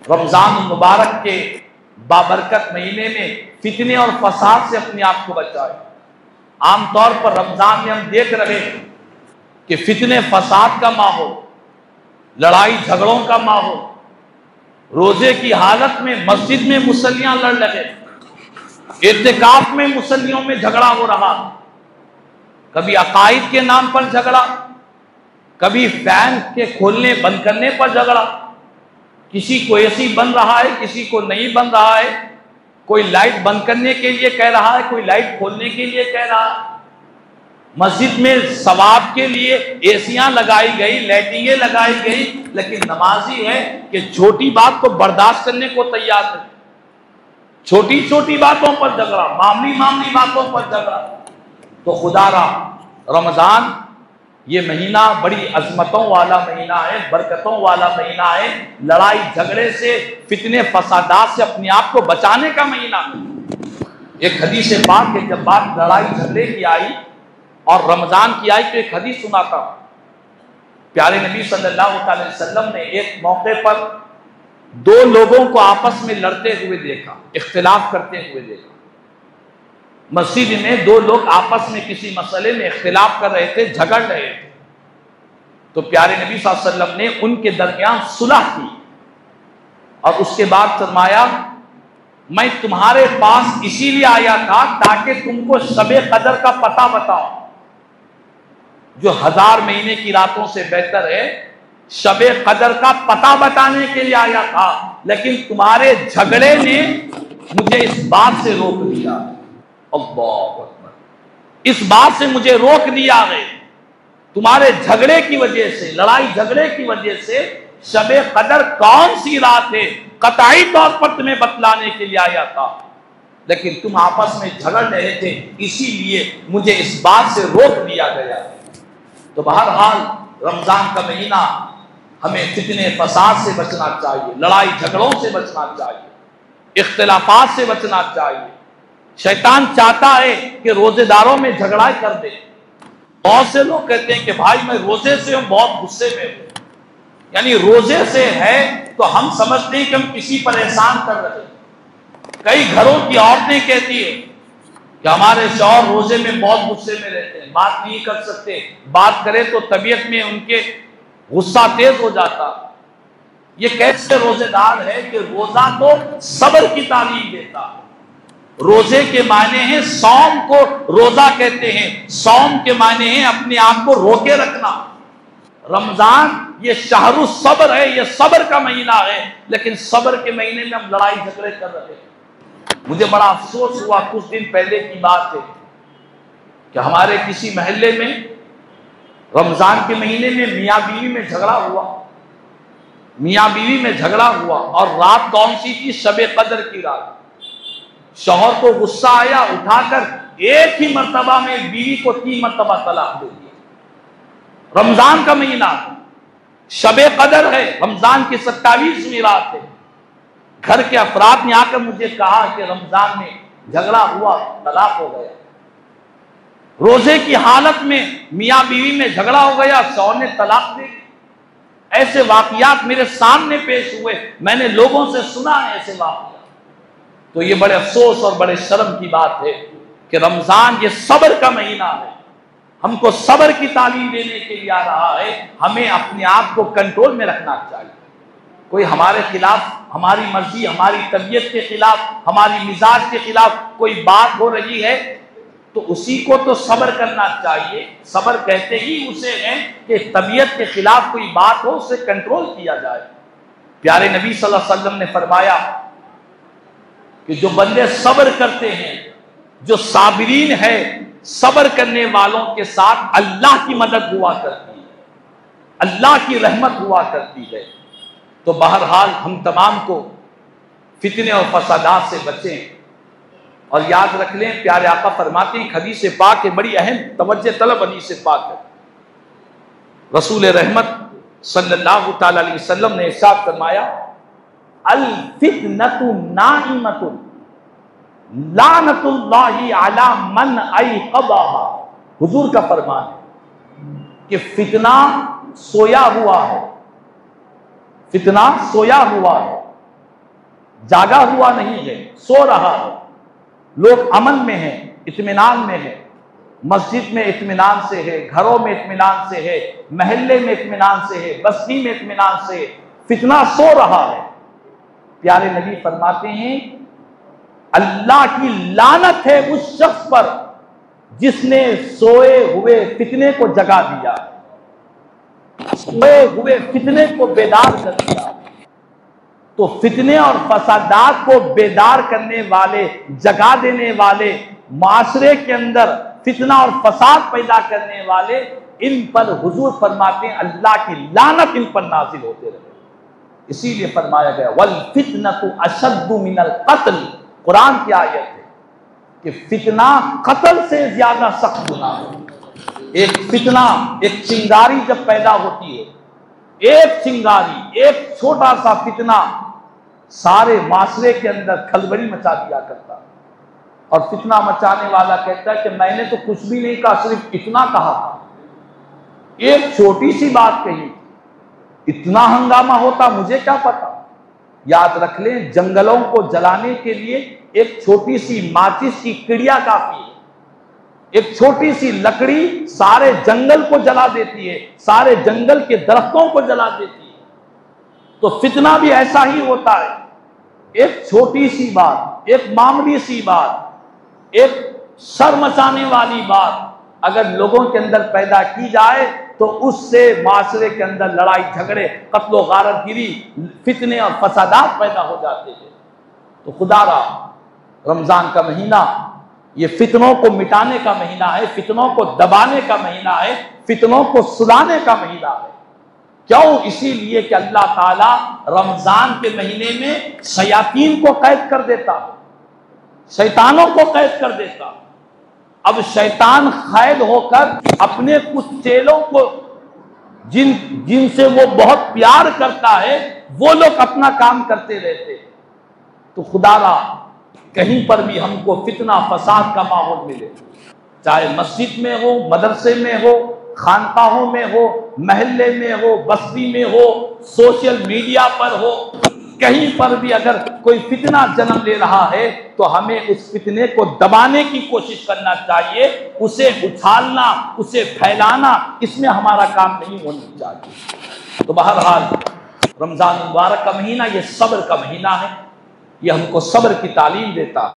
رمضان المبارک کے بابرکت مہینے میں فتنے اور فساد سے اپنے آپ کو بچائے۔ عام طور پر رمضان میں ہم دیکھ رہے ہیں کہ فتنے فساد کا ماحول، لڑائی جھگڑوں کا ماحول، روزے کی حالت میں مسجد میں مصلیاں لڑ رہے، اعتکاف میں مصلیوں میں جھگڑا ہو رہا، کبھی عقائد کے نام پر جھگڑا، کبھی فین کے کھولنے بند کرنے پر جھگڑا، کسی کو اے سی بن رہا ہے کسی کو نہیں بن رہا ہے، کوئی لائٹ بند کرنے کے لیے کہہ رہا ہے کوئی لائٹ کھولنے کے لیے کہہ رہا ہے۔ مسجد میں ثواب کے لیے ایسیاں لگائی گئی، لائٹنگیں لگائی گئی، لیکن نمازی ہے کہ چھوٹی بات کو برداشت کرنے کو تیار نہیں، چھوٹی چھوٹی باتوں پر جھگڑا، معمولی باتوں پر جھگڑا۔ تو خدا را رمضان یہ مہینہ بڑی عظمتوں والا مہینہ ہے، برکتوں والا مہینہ ہے، لڑائی جھگڑے سے، فتنے فسادات سے اپنے آپ کو بچانے کا مہینہ ہے۔ ایک حدیث پاک ہے، جب بات لڑائی جھگڑے کی آئی اور رمضان کی آئی تو ایک حدیث سناتا ہوں۔ پیارے نبی صلی اللہ علیہ وسلم نے ایک موقع پر دو لوگوں کو آپس میں لڑتے ہوئے دیکھا، اختلاف کرتے ہوئے دیکھا۔ مسجد میں دو لوگ آپس میں کسی مسئلے میں اختلاف کر رہے تھے، جھگڑ رہے تھے، تو پیارے نبی صلی اللہ علیہ وسلم نے ان کے درمیان صلح کی اور اس کے بعد فرمایا میں تمہارے پاس اسی لیے آیا تھا تاکہ تم کو شب قدر کا پتہ بتاؤ، جو 1000 مہینے کی راتوں سے بہتر ہے، شب قدر کا پتہ بتانے کے لیے آیا تھا، لیکن تمہارے جھگڑے نے مجھے اس بات سے روک دیا۔ اللہ اکبر، اس بات سے مجھے روک دیا ہے، تمہارے جھگڑے کی وجہ سے، لڑائی جھگڑے کی وجہ سے شب قدر کون سی رات ہے قطعی طور پر تمہیں بتلانے کے لیے آیا تھا، لیکن تم آپس میں جھگڑ رہے تھے، اسی لیے مجھے اس بات سے روک دیا گیا۔ تو بہرحال رمضان کا مہینہ ہمیں فتنے فساد سے بچنا چاہیے، لڑائی جھگڑوں سے بچنا چاہیے، اختلافات سے بچنا چاہیے۔ شیطان چاہتا ہے کہ روزے داروں میں جھگڑا کر دے۔ بہت سے لوگ کہتے ہیں کہ بھائی میں روزے سے ہوں، بہت غصے میں ہوں، یعنی روزے سے ہے تو ہم سمجھتے ہیں کہ ہم کسی پر احسان کر رہے ہیں۔ کئی گھروں کی عورتیں کہتی ہیں کہ ہمارے شوہر روزے میں بہت غصے میں رہتے ہیں، بات نہیں کر سکتے، بات کرے تو طبیعت میں ان کے غصہ تیز ہو جاتا۔ یہ کیسے روزے دار ہے کہ روزہ تو صبر کی تعلیم دیتا ہے۔ روزے کے معنی ہیں صوم کو روزہ کہتے ہیں، صوم کے معنی ہیں اپنے آپ کو روکے رکھنا۔ رمضان یہ شہر الصبر ہے، یہ صبر کا مہینہ ہے، لیکن صبر کے مہینے میں ہم لڑائی جھگڑے کر رہے ہیں۔ مجھے بڑا افسوس ہوا، کچھ دن پہلے کی بات ہے کہ ہمارے کسی محلے میں رمضان کے مہینے میں میاں بیوی میں جھگڑا ہوا، میاں بیوی میں جھگڑا ہوا، اور رات کون سی تھی؟ شب قدر کی رات۔ شوہر کو غصہ آیا، اٹھا کر ایک ہی مرتبہ میں بیوی کو 3 مرتبہ طلاق دے دیا۔ رمضان کا مہینہ، شب قدر ہے، رمضان کی 27ویں رات ہے۔ گھر کے افراد نے آ کر مجھے کہا کہ رمضان میں جھگڑا ہوا، طلاق ہو گیا۔ روزے کی حالت میں میاں بیوی میں جھگڑا ہو گیا، شوہر نے طلاق دے دی۔ ایسے واقعات میرے سامنے پیش ہوئے، میں نے لوگوں سے سنا ہے ایسے واقعات۔ تو یہ بڑے افسوس اور بڑے شرم کی بات ہے کہ رمضان یہ صبر کا مہینہ ہے، ہم کو صبر کی تعلیم دینے کے لیے آ رہا ہے، ہمیں اپنے آپ کو کنٹرول میں رکھنا چاہیے۔ کوئی ہمارے خلاف، ہماری مرضی، ہماری طبیعت کے خلاف، ہماری مزاج کے خلاف کوئی بات ہو رہی ہے تو اسی کو تو صبر کرنا چاہیے۔ صبر کہتے ہی اسے ہیں کہ طبیعت کے خلاف کوئی بات ہو، اسے کنٹرول کیا جائے۔ پیارے نبی صلی اللہ علیہ وسلم نے فرمایا کہ جو بندے صبر کرتے ہیں، جو صابرین ہے، صبر کرنے والوں کے ساتھ اللہ کی مدد ہوا کرتی ہے، اللہ کی رحمت ہوا کرتی ہے۔ تو بہرحال ہم تمام کو فتنے اور فسادات سے بچیں، اور یاد رکھ لیں پیارے آقا فرماتے ہیں، حدیث پاک ہے، بڑی اہم توجہ طلب حدیث پاک ہے۔ رسول رحمت صلی اللہ تعالی علیہ وسلم نے ارشاد فرمایا، الفتنۃ نائمۃ لعنۃ اللہ علی من ایقظھا۔ حضور کا فرمان ہے کہ فتنہ سویا ہوا ہے، فتنہ سویا ہوا ہے، جاگا ہوا نہیں ہے، سو رہا ہے۔ لوگ امن میں ہیں، اطمینان میں ہیں، مسجد میں اطمینان سے ہے، گھروں میں اطمینان سے ہے، محلے میں اطمینان سے ہے، بستی میں اطمینان سے ہے، فتنہ سو رہا ہے۔ پیارے نبی فرماتے ہیں اللہ کی لعنت ہے اس شخص پر جس نے سوئے ہوئے فتنے کو جگا دیا، سوئے ہوئے فتنے کو بیدار کر دیا۔ تو فتنے اور فسادات کو بیدار کرنے والے، جگا دینے والے، معاشرے کے اندر فتنہ اور فساد پیدا کرنے والے، ان پر حضور فرماتے ہیں اللہ کی لعنت ان پر نازل ہوتے رہے۔ اسی لیے فرمایا گیا وَالْفِتْنَةُ أَشَدُّ مِنَ الْقَتْلِ، قرآن کی آیت ہے کہ فتنہ قتل سے زیادہ سخت گناہ ہے۔ ایک فتنہ، ایک چنگاری جب پیدا ہوتی ہے، ایک چنگاری، ایک چھوٹا سا فتنہ سارے معاشرے کے اندر کھلبلی مچا دیا کرتا ہے۔ اور فتنہ مچانے والا کہتا ہے کہ میں نے تو کچھ بھی نہیں کہا، صرف اتنا کہا تھا، ایک چھوٹی سی بات کہی، اتنا ہنگامہ ہوتا مجھے کیا پتا۔ یاد رکھ لیں جنگلوں کو جلانے کے لیے ایک چھوٹی سی ماچس کی کڑیا کافی ہے، ایک چھوٹی سی لکڑی سارے جنگل کو جلا دیتی ہے، سارے جنگل کے درختوں کو جلا دیتی ہے۔ تو فتنہ بھی ایسا ہی ہوتا ہے، ایک چھوٹی سی بات، ایک معمولی سی بات، ایک سر مچانے والی بات اگر لوگوں کے اندر پیدا کی جائے تو اس سے معاشرے کے اندر لڑائی جھگڑے، قتل و غارت گیری، فتنے اور فسادات پیدا ہو جاتے ہیں۔ تو خدا را رمضان کا مہینہ یہ فتنوں کو مٹانے کا مہینہ ہے، فتنوں کو دبانے کا مہینہ ہے، فتنوں کو سلانے کا مہینہ ہے۔ کیوں؟ اسی لیے کہ اللہ تعالیٰ رمضان کے مہینے میں شیاطین کو قید کر دیتا، شیطانوں کو قید کر دیتا۔ اب شیطان قید ہو کر اپنے کچھ چیلوں کو جن سے وہ بہت پیار کرتا ہے وہ لوگ اپنا کام کرتے رہتے۔ تو خدا را کہیں پر بھی ہم کو فتنہ فساد کا ماحول ملے، چاہے مسجد میں ہو، مدرسے میں ہو، خانقاہوں میں ہو، محلے میں ہو، بستی میں ہو، سوشل میڈیا پر ہو، کہیں پر بھی اگر کوئی فتنہ جنم لے رہا ہے تو ہمیں اس فتنے کو دبانے کی کوشش کرنا چاہیے، اسے اچھالنا، اسے پھیلانا، اس میں ہمارا کام نہیں ہونا چاہیے۔ تو بہرحال رمضان المبارک کا مہینہ یہ صبر کا مہینہ ہے، یہ ہم کو صبر کی تعلیم دیتا ہے۔